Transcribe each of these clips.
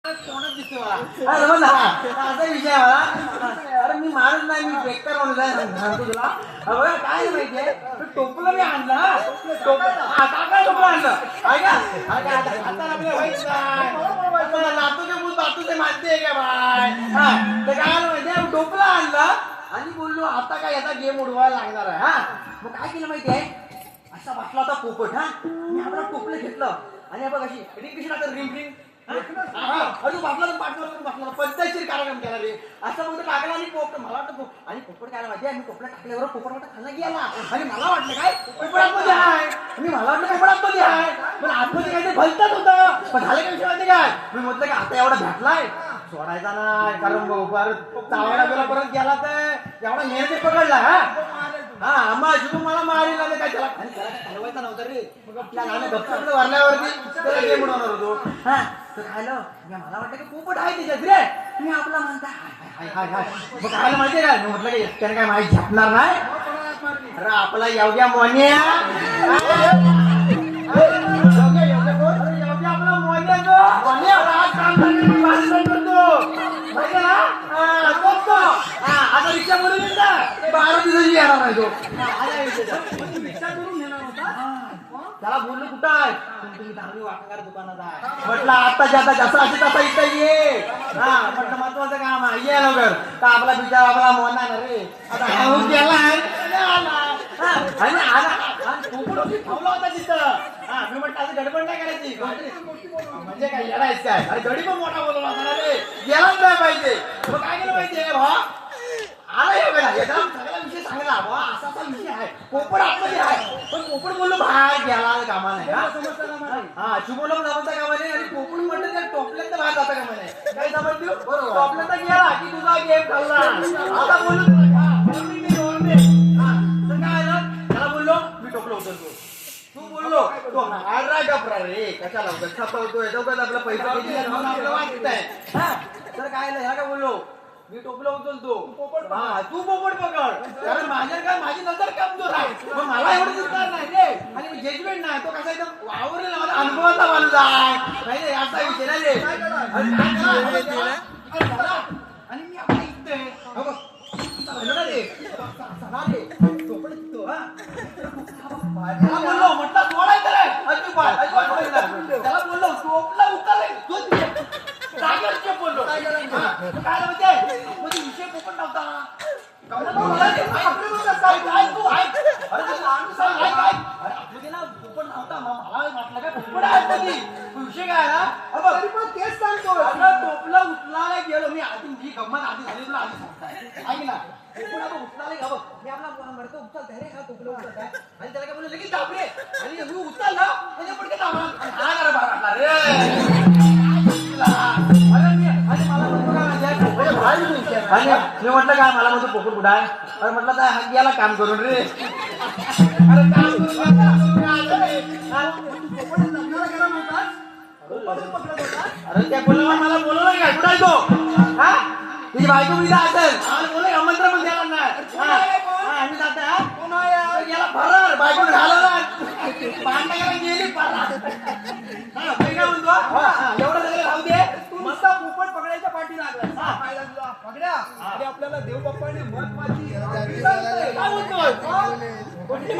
असा विषय मला. अरे मी मारत नाही, मी बेकार म्हणून सांगतो तुला. बघा काय माहितीये, टोपलं मी आणलं. काका टोपलं आणलं ऐका. आता आपल्या व्हायचं नातूचे मूल बातूचे मानते का बाय. हा तर काय माहितीये, टोपलं आणलं आणि बोललो आता काय याचा गेम उडवायला लागणार आहे. हा मग काय केलं माहितीये, असा बसला होता पोपट. हा मी आपला टोपलं घेतलं आणि बघ अशी रिंग कशी लागत, रिंग रिंग पद्धतशीर कार्यक्रम केला रे. असं मग टाकला आणि पोपट मला वाटतं आणि पोपट काय माहिती आहे, मी पोपट टाकल्यावर पोपट वाटत खाल्ला गेला आणि मला वाटलं काय पोपट आतमध्ये आहे. मी मला वाटलं पोपट आतमध्ये आहे, पण आतमध्ये काहीतरी भलतच होतं. पण झालं काय विषय माहिती काय, मी म्हटलं की आता एवढा भेटलाय सोडायचा नाही, कारण परत चावडा गेला परत गेला तर एवढा मेहनती पकडला. हा मग शुभ मला मारेल काय त्याला हलवायचा नव्हता रे. गप्पा वरल्यावरती त्याला गेम उडवणार होतो. हा तर खायला मला वाटतं की पोपट आहे त्याच्यात रे. मी आपला म्हणता हाय हाय हाय मग खायला माहितीये काय, मी म्हटलं की एकट्याने काय माहिती झेपणार नाही. अरे आपला येवग्या मोन्या, आपला मोन्या जो आज काम करतो माहिती ना. आता रिक्षा बोलून येत ना 12 दिवसाची येणार नाही तो. त्याला बोललो कुठं आहे, तुम्ही धार्मिक वाटणार दुकानात आहे. म्हटलं आता जाता जसा असे तसा इथं ये. हा म्हटलं महत्वाचं काम आहे, ये लवकर. तर आपला बिचारा आपला मोना ना रे आता गेला आणि पोपट थांबला होता तिथं. हा मी म्हटलं असं गडबड नाही करायची. म्हणजे काय येणारच काय, अरे गडी पण मोठा बोलवला होता रे, गेलाच नाही पाहिजे. मग काय केलं पाहिजे भावा, आला एकदम सगळा विषय सांगला भावा असा असा विषय आहे, पोपट आतमध्ये आहे. पण पोपट बोललो बाहेर गेला कामा नाही. हा शुभोला जमता कामा नाही आणि पोपट म्हणलं त्या टोपल्यात बाहेर जाता कामा नाही. काय समजतो टोपल्यात गेला की तुझा गेम खाल्ला. आता बोललो तर काय आलं, त्याला बोललो मी टोपलं उचलतो. तू बोललो तो हाडरा गपरा रे कशाला छपवतोय चौकात आपला पैसा आपलं वाटतंय. हा तर काय ह्या काय बोललो मी टोपलं उचलतो. हा तू पोपट पकड, कारण माझ्या काय माझी नजर कमजोर आहे, मग मला एवढं दिसणार नाही रे. आणि जजमेंट नाही तो कसा एकदम वावरलेला माझा अनुभवाचा माणूस आहे नाही रे, असा विषय नाही रे. आणि मी आपल्या इथे बोललो म्हटलं सोडायचं रे अजिबात त्याला बोललो टोपला उचलले बोललो काय म्हणजे विषय पोपट नव्हता. विषय काय ना तेच सांगतो. टोपला उचलायला गेलो मी आधी, ही गंमत आधी झाली तुला आधी सांगताय ऐक ना. उचलायला घ्या बघ मी आपला मडकं उचलताय रे, हा टोपला उचलताय आणि त्याला काय बोललो लगेच दाबले आणि मी उचलला त्याच्या पडके दाबला हा करा बारा रे. मी म्हटलं काय मला म्हणतो पोपट कुठं आहे, अरे म्हटलं काय हा गेला काम करून रे. अरे काम करून अरे त्या बोलला मला बोलवलं काय कुठं आहे तो. हा तुझी बायको मी असेल बोल आमंत्रण पण द्यायला नाही. आम्ही जात गेला फरार बायको घालवला पांढरा गेली फरार. काय म्हणतो एवढं सगळं राहू दे, मस्त पोपट पकडायच्या पाठी लागला फायदा तुला पकड्या. आणि आपल्याला देवबाप्पाने महत्वाची काय म्हणतोय कुठली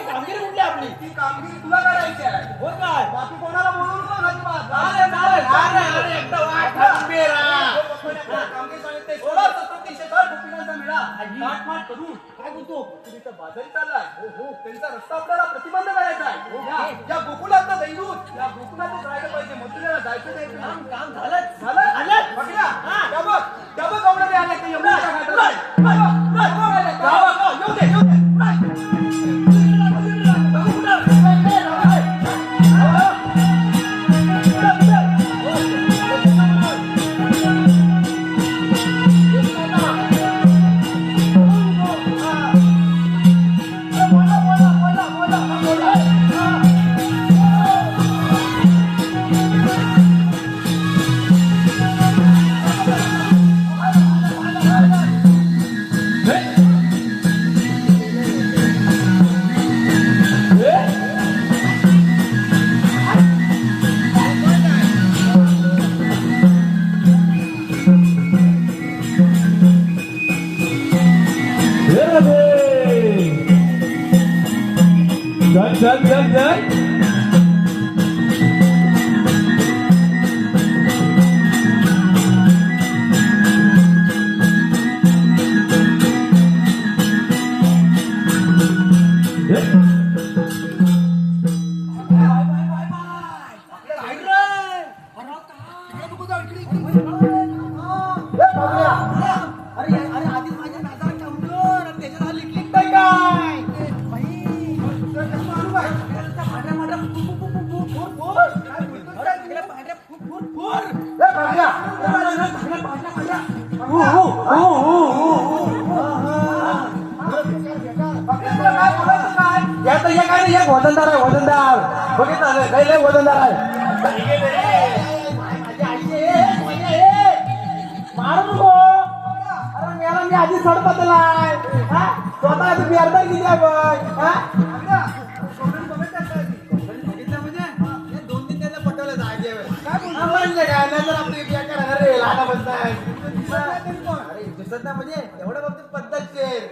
कामगिरी कुठली आपली ती कामगिरी तुला करायची आहे हो काय, बाकी कोणाला बोलू नको अजिबात. कामगिरी सांगितले 16-17 गोपिकांचा मेळा माठ करून काय बोलतो तुम्ही बाजारी चाललाय. हो हो त्यांचा रस्ता आपल्याला प्रतिबंध करायचा आहे. या गोकुळात दैदूत या गोकुळातच राहायला पाहिजे, मथुरेला जायचं नाही. काम झालं बघा त्या बघ एवढं आले ते एवढं येऊ दे वजनदार आहे वजनदार बघितलं लय वजनदार आहे मारू नको अरे मेला मी आधी सडपतलाय स्वतः तुम्ही अर्धा किती आहे बघ बघितलं म्हणजे 2-3 त्याला पटवलं जायचे म्हणजे काय नाही तर आपली अरे लहान बसताय अरे दिसत नाही म्हणजे एवढं बाबतीत पद्धतशीर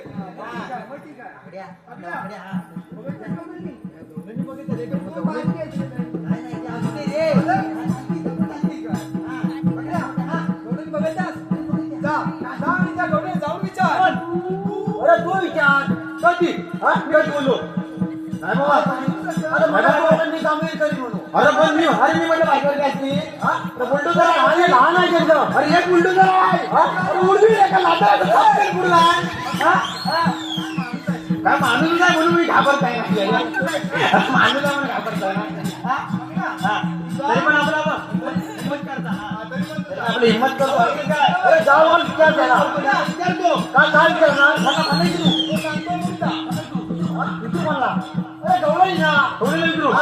तू विचार कधी बोललो नाही बाबा अरे पण मी म्हटलं बायकोवर काय असती बुलडोजर आहे लहान आहे अरे एक बुलडोजर आहे काय माणूस नाही म्हणून मी घाबरताय ना माणूस आहे म्हणून घाबरताय ना तरी पण आपला हिंमत करता आपली हिंमत करतो जाऊ विचार विचारतो काय करणार तू म्हणला अरे गौरव ना गौरव विचारू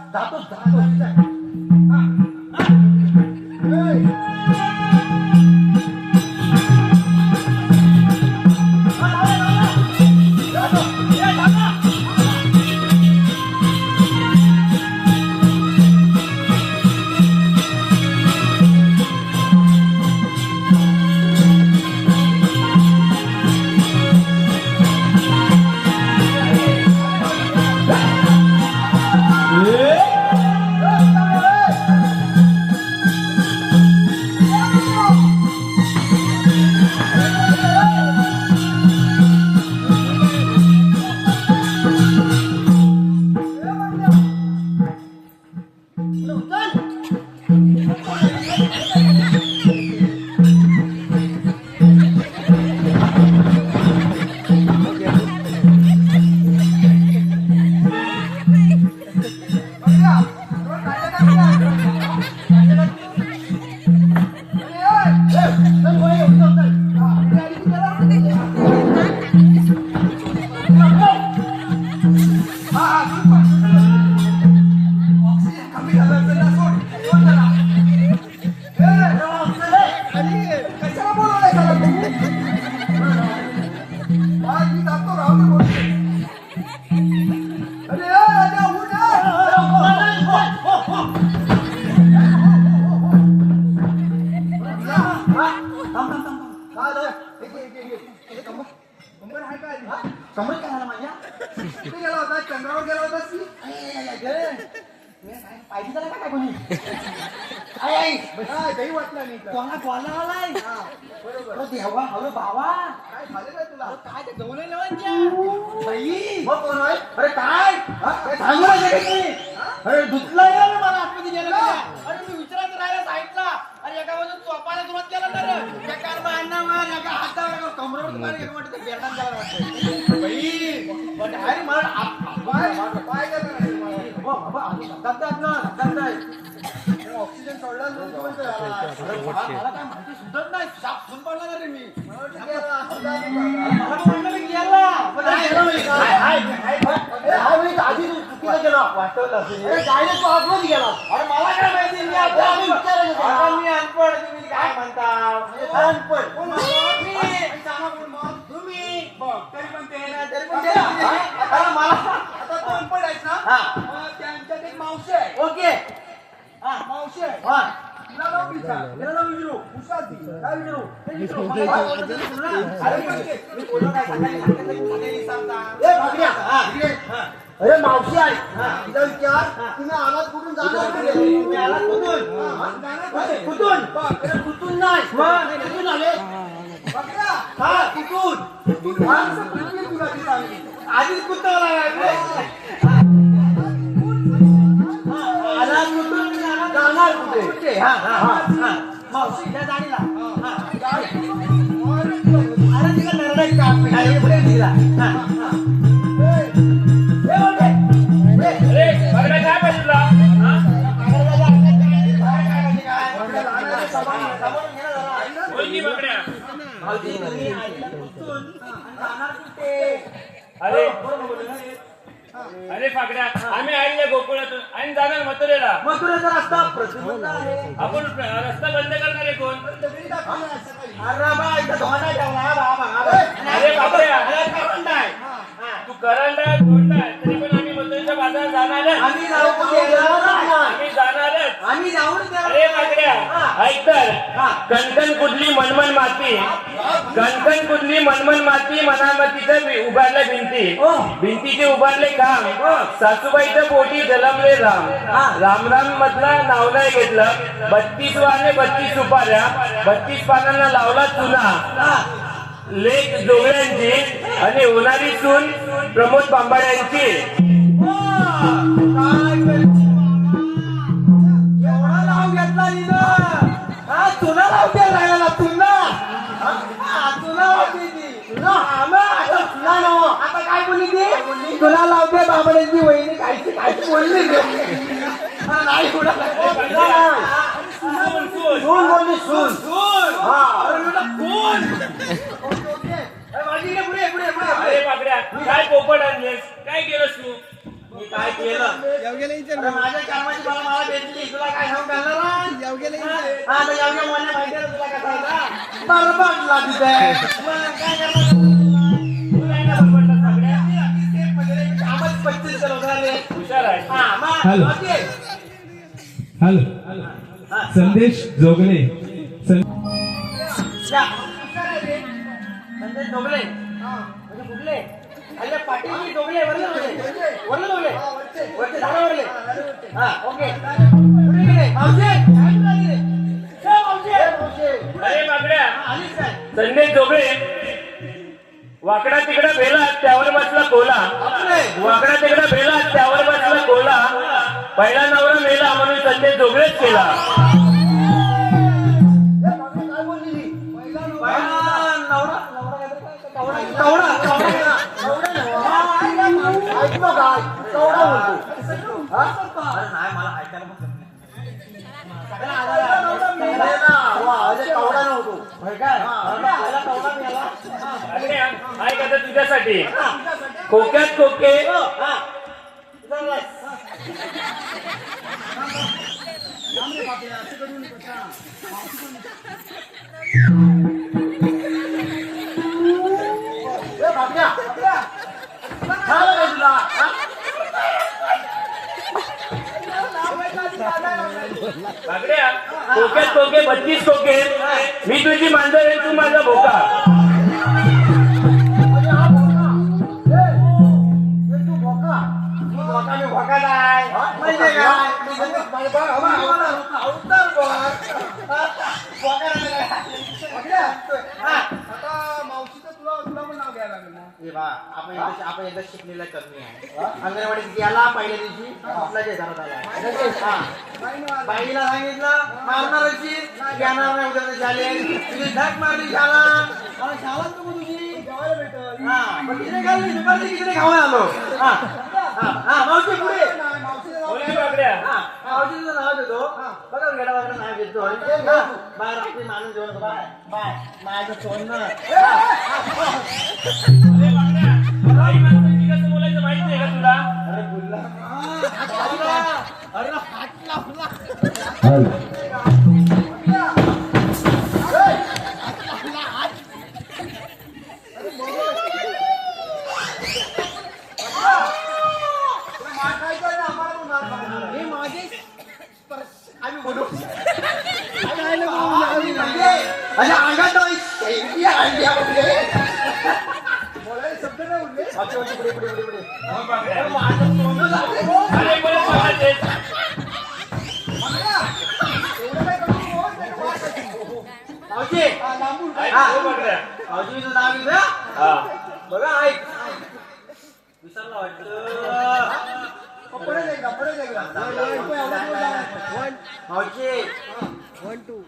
जातो समोर काय झालं माझ्या गेला होता चंद्रावर गेला होता पाहिजे झाला का काय कोणी काही वाटलं नाही कोणा कोणा आलाय बरोबर देवा हॅलो भावा काय झालं काय तुला काय ते जवळ बाई मग कोण आहे अरे काय सांगू अरे धुतलाय ना मला आतमध्ये गेलं अरे मी विचारायचं राहिला साईडला अरे एका बाजून चोपायला सुरुवात केला तर एका अण्णा मार एका हातावर कमरेवर मार एक वाटतं बेटान जायला वाटतं बाई पण अरे मला काय करणार बाबा ऑक्सिजन सोडला मला काय माहिती सुटत नाही साप सुन पडला ना रे मी आधी चुकीला गेला वाटवलं गेला अरे मला काय माहिती मी अनपड तुम्ही काय म्हणता अनपड तुम्ही तरी पण ते अरे मला आता तो अनपड आहेस ना त्यांच्यात एक मावशी आहे ओके मावशी आहे अरे मावशी आहे तिचा विचार तुम्ही आलात कुठून जाणार तुम्ही आलात कुठून कुठून नाही कुठून आले हा कुठून आधीच कुठं आला कुठून जाणार कुठे हा हा हा मावशी त्या गाडीला अरे तिला नरडे काप पुढे दिला काय पाहिजे अरे अरे फाकड्या आम्ही आलेल्या गोकुळातून आणि जाणार मथुरेला. मथुरेचा रस्ता प्रतिबंध आहे. आपण रस्ता बंद करणार आहे कोण? अरे बा इथं धोंडा ठेवला बाबा. अरे बापऱ्या तू करंडा धोंडा तरी पण आम्ही मथुरेच्या बाजारात जाणारच. आम्ही जाणारच. आम्ही जाऊन अरे फाकड्या ऐक तर कणकण कुठली मनमन माती कणकण कुठली मनमन माती मनामतीचं उभारल्या भिंती भिंतीचे उभारले काम सासूबाईच्या पोटी जलमले राम राम राम मधला नाव नाही घेतलं 32 वाने 32 सुपाऱ्या 32 पानांना लावला चुना लेख जोगळ्यांची आणि होणारी सून प्रमोद बांबाड्यांची. एवढा लाव घेतला हा तुला लावते राहायला तुला तुला लावते ती आता काय बोलली ती तुला लावते बाबड्यांची वहिनी कायची कायची बोलली नाही सून बोलली सून हा कोण पुढे पुढे अरे बापड्या काय पोपट आणलेस काय केलंस तू? मी काय केलं माझ्या कामाची मला भेटली तुला काय सांगू घालणार हा तर एवढ्या मोठ्या माहिती आहे तुला कसा होता बरबादला तिथे काय करणार कामच 35 करवले हुशार आहे. हॅलो हॅलो संदेश जोगले संदेश जोगले म्हणजे कुठले अरे पाटील जोगले वरले जोगले वरचे झाडावरले हा ओके मावशे अरे बापड्या संदेश जोगळे वाकडा तिकडा भेला त्यावर बसला कोला वाकडा तिकडा भेला त्यावर बसला कोला पहिला नवरा मेला म्हणून संदेश जोगळेच केला. ऐक आता तुझ्यासाठी खोक्यात खोके बागड्या खोक्यात खोके 32 खोके मी तुझी मांजर आहे तू माझा भोका. म्हणजे आपण एकदा शिकलेला कमी आहे अंगणवाडीत गेला पहिल्या दिवशी आपला जे घरात आला बाईला सांगितलं मारणारची येणार नाही उद्या झाले तुझी झक मारली शाळा शाळा तू तुझी जेवायला भेटल हा पण तिथे घालली दुपारची तिकडे खाऊन आलो हा हा मावशी पुढे मावशीचं नाव देतो बघा गेला वगैरे नाव देतो बाय रात्री माणूस जेवण बाय बाय माझं सोडणं कसं बोलायचं माहित नाही का तुला? अरे बोलला अरे हात लावला हे माझे आम्ही बोलू अशा अंगात शेवटी अंड्या उडले. मागच्या वर्षी पुढे पुढे पुढे पुढे. हो, बागड्या. अरे माझं तोंड झालं. अरे परत बघायचे. मावशी ऐक, हो, बागड्या. मावशीचं नाव घेतलं हा. बघा ऐक विसरला वाटतं. मावशी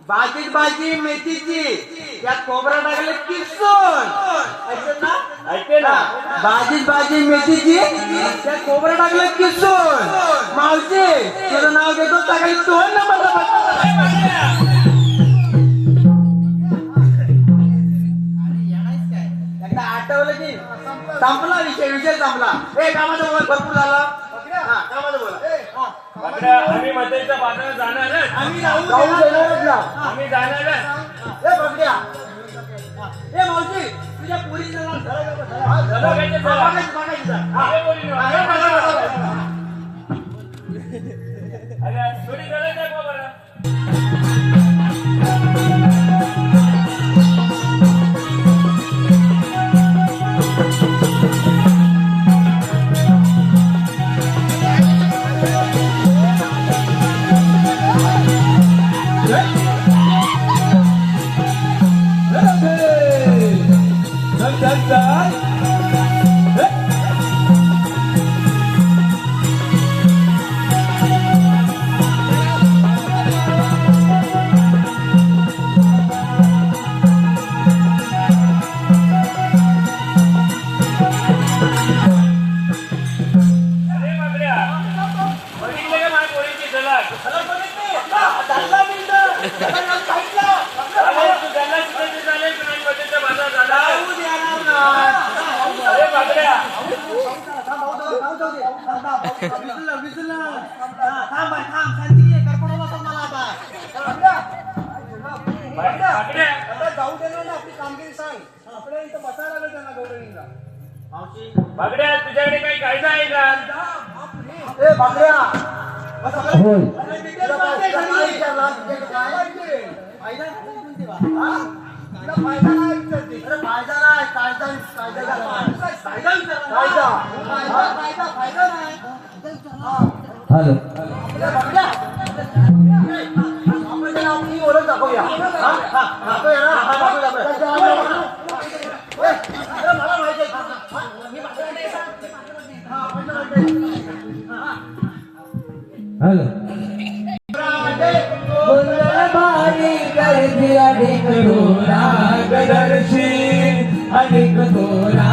भाजीच भाजी मेथीची त्यात खोबरा टाकलं किसून ऐकलं ना ऐकते ना भाजीच भाजी मेथीची त्यात खोबरा टाकलं किसून. मावशी तुझं नाव घेतो टाकायला 2 नंबर. एकदा आठवलं की संपला विषय संपला. ए कामाचं बोल भरपूर झालं. हा, कामाचं बोला. बागड्या, आम्ही मध्येच्या बाजारात जाणारच. आम्ही जाऊ देणारच ना. आम्ही जाणारच. ए बघड्या ए मावशी तुझ्या पोरीचं नाव बघायचं चला. बघायचं. हा. अरे बोली ना. हा, बघा. अरे थोडी गरज दाखवा बरं. अरे बागड्या, बघितलं का माझ्या पोरीची झलक? अरे तू गल्ला शिकायची झाले की नाही मध्येच्या बाजारात जाणार? अरे बागड्या, बागड्या, बागड्या तुझ्याकडे काही कायदा आहे का? ए बाबड्या होय. हॅलो ओळख दाखवूया. मला माहिती हॅलो अधिक थोरा